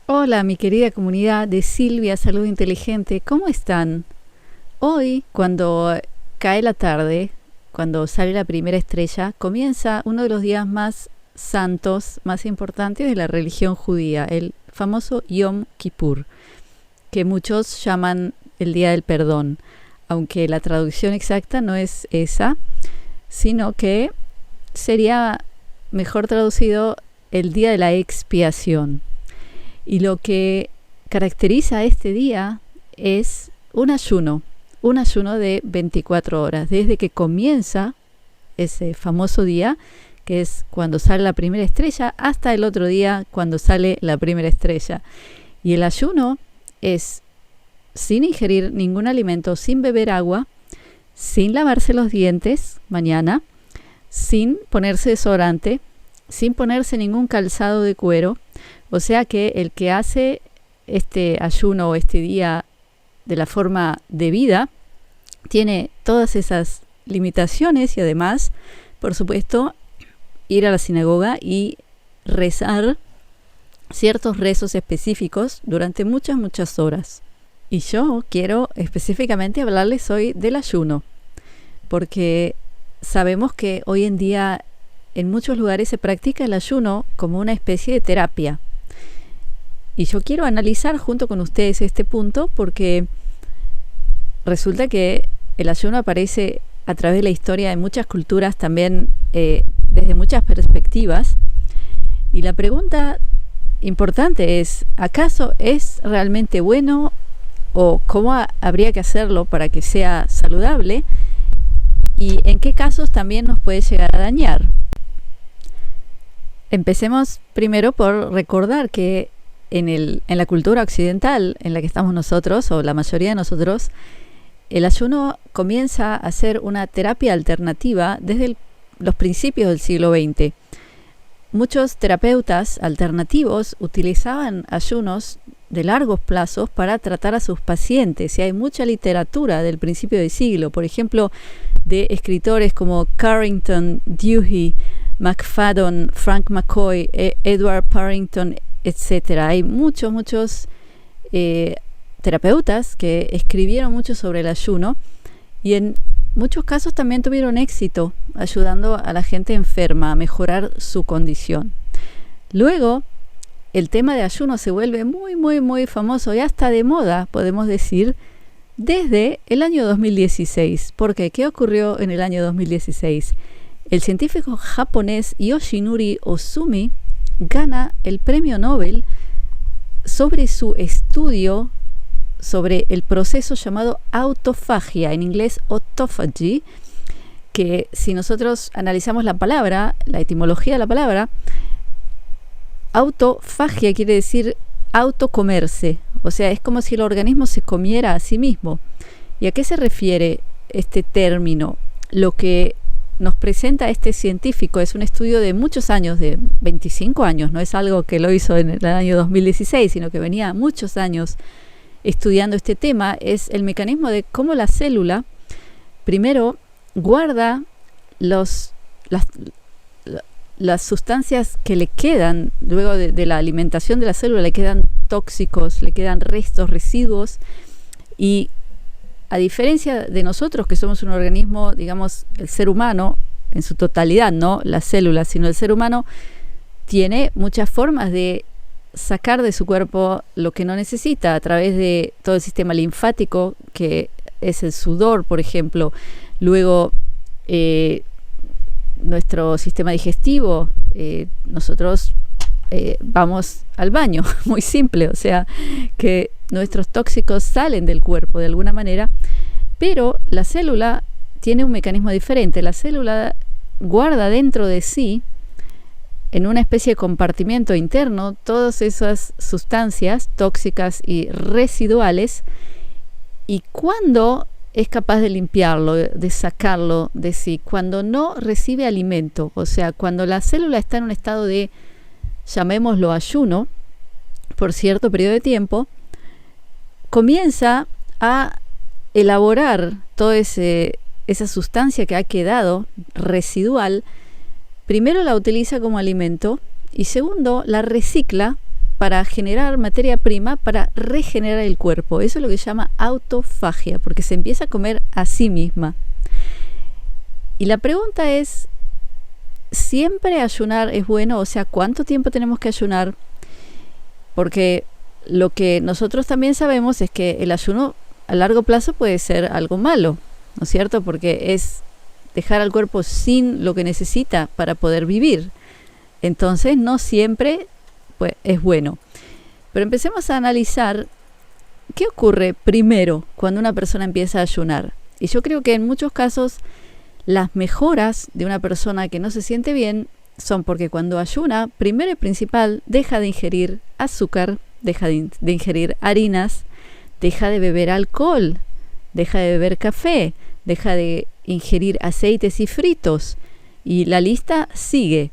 Hola, mi querida comunidad de Silvia Salud Inteligente, ¿cómo están? Hoy, cuando cae la tarde, cuando sale la primera estrella, comienza uno de los días más santos, más importantes de la religión judía, el famoso Yom Kippur, que muchos llaman el Día del Perdón, aunque la traducción exacta no es esa, sino que sería mejor traducido el Día de la Expiación. Y lo que caracteriza este día es un ayuno de 24 horas, desde que comienza ese famoso día, que es cuando sale la primera estrella, hasta el otro día cuando sale la primera estrella. Y el ayuno es sin ingerir ningún alimento, sin beber agua, sin lavarse los dientes mañana, sin ponerse desodorante, sin ponerse ningún calzado de cuero. O sea que el que hace este ayuno o este día de la forma debida tiene todas esas limitaciones y además, por supuesto, ir a la sinagoga y rezar ciertos rezos específicos durante muchas horas. Y yo quiero específicamente hablarles hoy del ayuno, porque sabemos que hoy en día en muchos lugares se practica el ayuno como una especie de terapia. Y yo quiero analizar junto con ustedes este punto porque resulta que el ayuno aparece a través de la historia de muchas culturas también desde muchas perspectivas. Y la pregunta importante es, ¿acaso es realmente bueno o cómo habría que hacerlo para que sea saludable? ¿Y en qué casos también nos puede llegar a dañar? Empecemos primero por recordar que en la cultura occidental en la que estamos nosotros, o la mayoría de nosotros, el ayuno comienza a ser una terapia alternativa desde los principios del siglo XX. Muchos terapeutas alternativos utilizaban ayunos de largos plazos para tratar a sus pacientes, y hay mucha literatura del principio del siglo, por ejemplo, de escritores como Carrington, Dewey, McFadden, Frank McCoy, Edward Parrington, etcétera. Hay muchos terapeutas que escribieron mucho sobre el ayuno y en muchos casos también tuvieron éxito ayudando a la gente enferma a mejorar su condición. Luego, el tema de ayuno se vuelve muy famoso y hasta de moda, podemos decir, desde el año 2016. ¿Por qué? ¿Qué ocurrió en el año 2016? El científico japonés Yoshinori Ohsumi gana el premio Nobel sobre su estudio sobre el proceso llamado autofagia, en inglés autophagy, que si nosotros analizamos la palabra, la etimología de la palabra, autofagia quiere decir autocomerse, o sea, es como si el organismo se comiera a sí mismo. ¿Y a qué se refiere este término? Lo que nos presenta este científico es un estudio de muchos años, de 25 años, no es algo que lo hizo en el año 2016, sino que venía muchos años estudiando este tema. Es el mecanismo de cómo la célula primero guarda las sustancias que le quedan luego de la alimentación de la célula, le quedan tóxicos, le quedan restos, residuos, y a diferencia de nosotros, que somos un organismo, digamos, el ser humano en su totalidad, no las células, sino el ser humano tiene muchas formas de sacar de su cuerpo lo que no necesita a través de todo el sistema linfático, que es el sudor, por ejemplo. Luego, nuestro sistema digestivo, nosotros vamos al baño, muy simple, o sea que nuestros tóxicos salen del cuerpo de alguna manera, pero la célula tiene un mecanismo diferente. La célula guarda dentro de sí, en una especie de compartimento interno, todas esas sustancias tóxicas y residuales, y cuando es capaz de limpiarlo, de sacarlo de sí, cuando no recibe alimento, o sea, cuando la célula está en un estado de, llamémoslo ayuno, por cierto periodo de tiempo, comienza a elaborar toda esa sustancia que ha quedado residual. Primero la utiliza como alimento y segundo la recicla para generar materia prima para regenerar el cuerpo. Eso es lo que se llama autofagia, porque se empieza a comer a sí misma. Y la pregunta es, ¿siempre ayunar es bueno? O sea, ¿cuánto tiempo tenemos que ayunar? Porque lo que nosotros también sabemos es que el ayuno a largo plazo puede ser algo malo, ¿no es cierto? Porque es dejar al cuerpo sin lo que necesita para poder vivir. Entonces, no siempre pues, es bueno. Pero empecemos a analizar qué ocurre primero cuando una persona empieza a ayunar. Y yo creo que en muchos casos las mejoras de una persona que no se siente bien son porque cuando ayuna, primero y principal, deja de ingerir azúcar, deja de ingerir harinas, deja de beber alcohol, deja de beber café, deja de ingerir aceites y fritos. Y la lista sigue.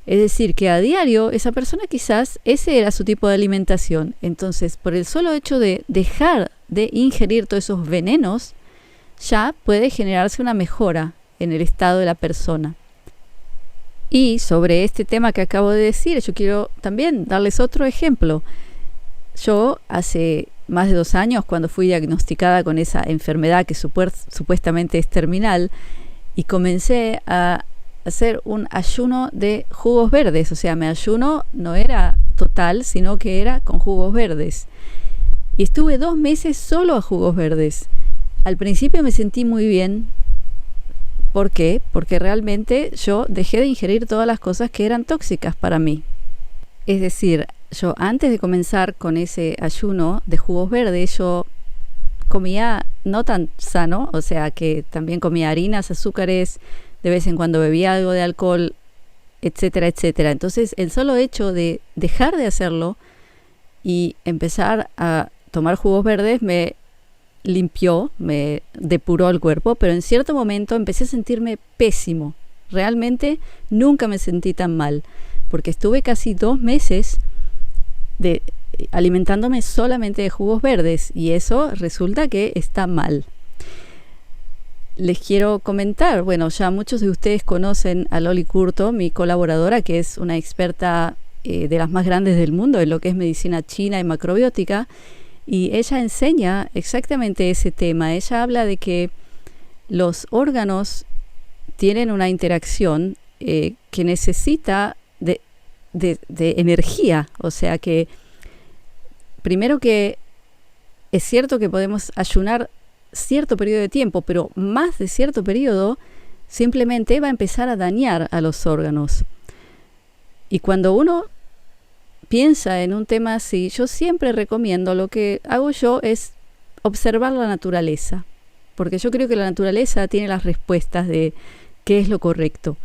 Es decir, que a diario esa persona quizás ese era su tipo de alimentación. Entonces, por el solo hecho de dejar de ingerir todos esos venenos, ya puede generarse una mejora en el estado de la persona. Y sobre este tema que acabo de decir, yo quiero también darles otro ejemplo. Yo hace más de 2 años, cuando fui diagnosticada con esa enfermedad que supuestamente es terminal, y comencé a hacer un ayuno de jugos verdes. O sea, mi ayuno no era total, sino que era con jugos verdes. Y estuve 2 meses solo a jugos verdes. Al principio me sentí muy bien. ¿Por qué? Porque realmente yo dejé de ingerir todas las cosas que eran tóxicas para mí. Es decir, yo antes de comenzar con ese ayuno de jugos verdes, yo comía no tan sano, o sea que también comía harinas, azúcares, de vez en cuando bebía algo de alcohol, etcétera, etcétera. Entonces, el solo hecho de dejar de hacerlo y empezar a tomar jugos verdes me limpió, me depuró el cuerpo, pero en cierto momento empecé a sentirme pésimo. Realmente nunca me sentí tan mal, porque estuve casi 2 meses alimentándome solamente de jugos verdes, y eso resulta que está mal. Les quiero comentar, bueno, ya muchos de ustedes conocen a Loli Curto, mi colaboradora, que es una experta de las más grandes del mundo en lo que es medicina china y macrobiótica, y ella enseña exactamente ese tema. Ella habla de que los órganos tienen una interacción que necesita de energía, o sea que primero que es cierto que podemos ayunar cierto periodo de tiempo, pero más de cierto periodo simplemente va a empezar a dañar a los órganos. Y cuando uno piensa en un tema así, yo siempre recomiendo, lo que hago yo es observar la naturaleza, porque yo creo que la naturaleza tiene las respuestas de qué es lo correcto.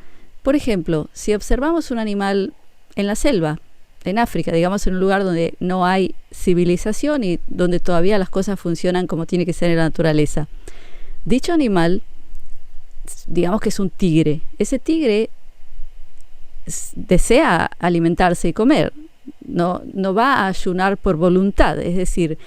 Por ejemplo, si observamos un animal en la selva, en África, digamos en un lugar donde no hay civilización y donde todavía las cosas funcionan como tiene que ser en la naturaleza. Dicho animal, digamos que es un tigre. Ese tigre desea alimentarse y comer. No va a ayunar por voluntad, es decir,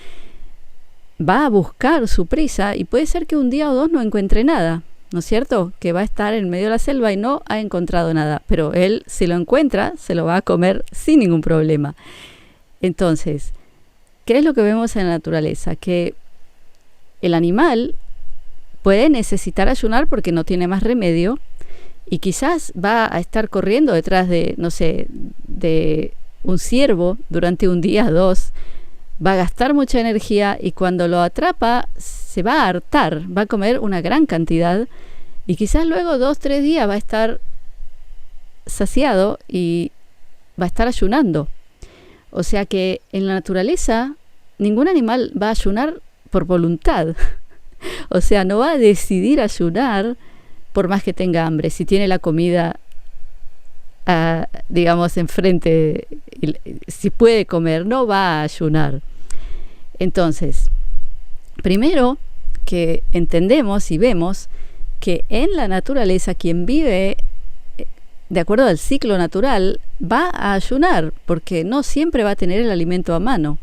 va a buscar su presa y puede ser que un día o 2 no encuentre nada, ¿no es cierto? Que va a estar en medio de la selva y no ha encontrado nada, pero él, si lo encuentra, se lo va a comer sin ningún problema. Entonces, ¿qué es lo que vemos en la naturaleza? Que el animal puede necesitar ayunar porque no tiene más remedio y quizás va a estar corriendo detrás de, no sé, de un ciervo durante un día, 2, va a gastar mucha energía y cuando lo atrapa se va a hartar, va a comer una gran cantidad y quizás luego 2-3 días va a estar saciado y va a estar ayunando. O sea que en la naturaleza ningún animal va a ayunar por voluntad. O sea, no va a decidir ayunar por más que tenga hambre. Si tiene la comida, digamos, enfrente, si puede comer, no va a ayunar. Entonces, primero que entendemos y vemos que en la naturaleza quien vive de acuerdo al ciclo natural va a ayunar porque no siempre va a tener el alimento a mano.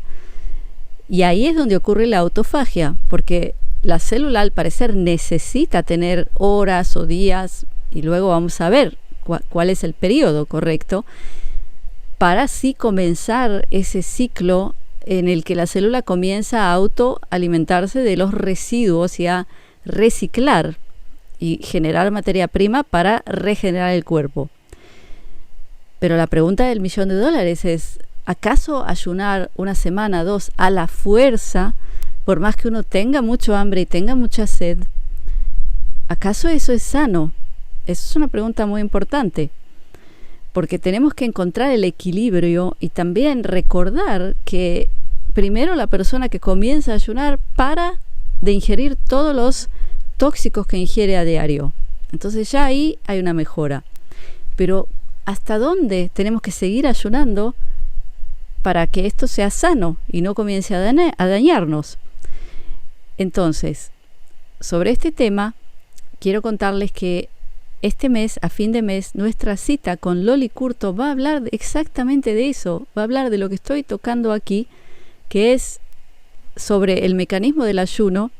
Y ahí es donde ocurre la autofagia, porque la célula al parecer necesita tener horas o días, y luego vamos a ver cuál es el periodo correcto, para así comenzar ese ciclo en el que la célula comienza a autoalimentarse de los residuos y a reciclar y generar materia prima para regenerar el cuerpo. Pero la pregunta del $1.000.000 es, ¿acaso ayunar una semana, 2 a la fuerza, por más que uno tenga mucho hambre y tenga mucha sed, acaso eso es sano? Esa es una pregunta muy importante, porque tenemos que encontrar el equilibrio y también recordar que primero la persona que comienza a ayunar para de ingerir todos los tóxicos que ingiere a diario. Entonces ya ahí hay una mejora. Pero ¿hasta dónde tenemos que seguir ayunando para que esto sea sano y no comience a dañarnos? Entonces, sobre este tema, quiero contarles que este mes, a fin de mes, nuestra cita con Loli Curto va a hablar exactamente de eso. Va a hablar de lo que estoy tocando aquí, que es sobre el mecanismo del ayuno,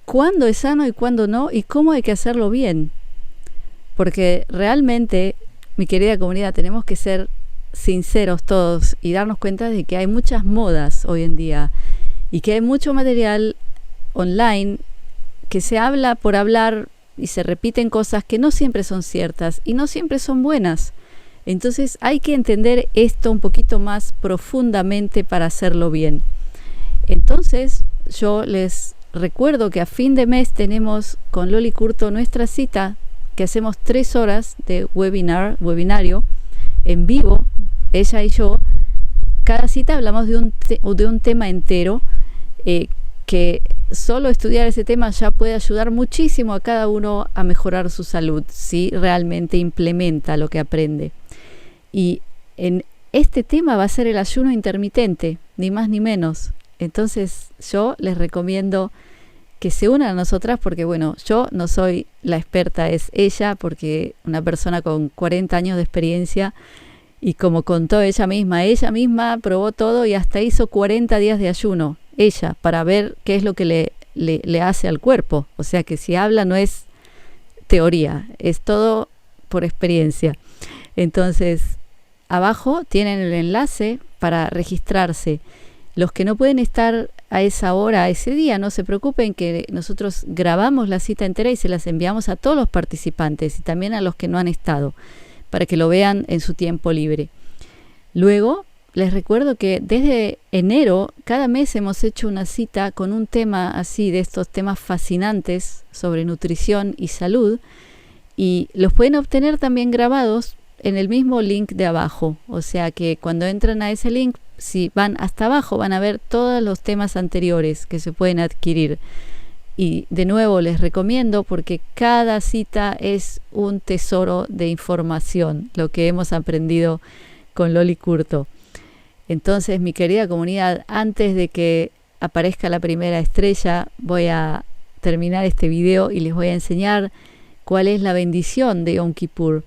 cuándo es sano y cuándo no, y cómo hay que hacerlo bien. Porque realmente, mi querida comunidad, tenemos que ser sinceros todos y darnos cuenta de que hay muchas modas hoy en día y que hay mucho material online que se habla por hablar y se repiten cosas que no siempre son ciertas y no siempre son buenas. Entonces hay que entender esto un poquito más profundamente para hacerlo bien. Entonces yo les recuerdo que a fin de mes tenemos con Loli Curto nuestra cita, que hacemos 3 horas de webinario en vivo, ella y yo. Cada cita hablamos de un tema entero, que solo estudiar ese tema ya puede ayudar muchísimo a cada uno a mejorar su salud, si realmente implementa lo que aprende. Y en este tema va a ser el ayuno intermitente, ni más ni menos. Entonces yo les recomiendo que se unan a nosotras, porque bueno, yo no soy la experta, es ella, porque una persona con 40 años de experiencia, y como contó ella misma probó todo y hasta hizo 40 días de ayuno, ella, para ver qué es lo que le hace al cuerpo. O sea que si habla no es teoría, es todo por experiencia. Entonces, abajo tienen el enlace para registrarse. Los que no pueden estar a esa hora, a ese día, no se preocupen, que nosotros grabamos la cita entera y se las enviamos a todos los participantes y también a los que no han estado, para que lo vean en su tiempo libre. Luego, les recuerdo que desde enero, cada mes hemos hecho una cita con un tema así, de estos temas fascinantes sobre nutrición y salud, y los pueden obtener también grabados en el mismo link de abajo. O sea que cuando entran a ese link, si van hasta abajo, van a ver todos los temas anteriores que se pueden adquirir. Y de nuevo les recomiendo, porque cada cita es un tesoro de información, lo que hemos aprendido con Loli Curto. Entonces, mi querida comunidad, antes de que aparezca la primera estrella, voy a terminar este video y les voy a enseñar cuál es la bendición de Yom Kippur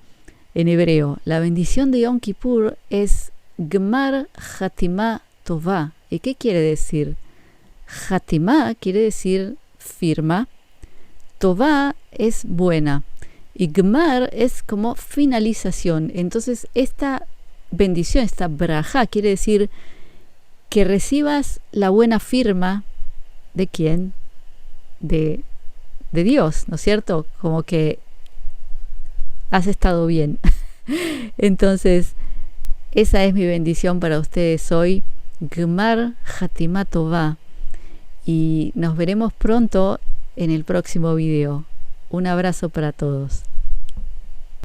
en hebreo. La bendición de Yom Kippur es Gmar Hatimah Tová. ¿Y qué quiere decir? Hatimah quiere decir firma, Tová es buena y Gmar es como finalización. Entonces esta bendición, esta brajá, quiere decir que recibas la buena firma ¿de quién? De Dios, ¿no es cierto? Como que has estado bien. Entonces esa es mi bendición para ustedes hoy, Gmar Hatimah Tová. Y nos veremos pronto en el próximo video. Un abrazo para todos.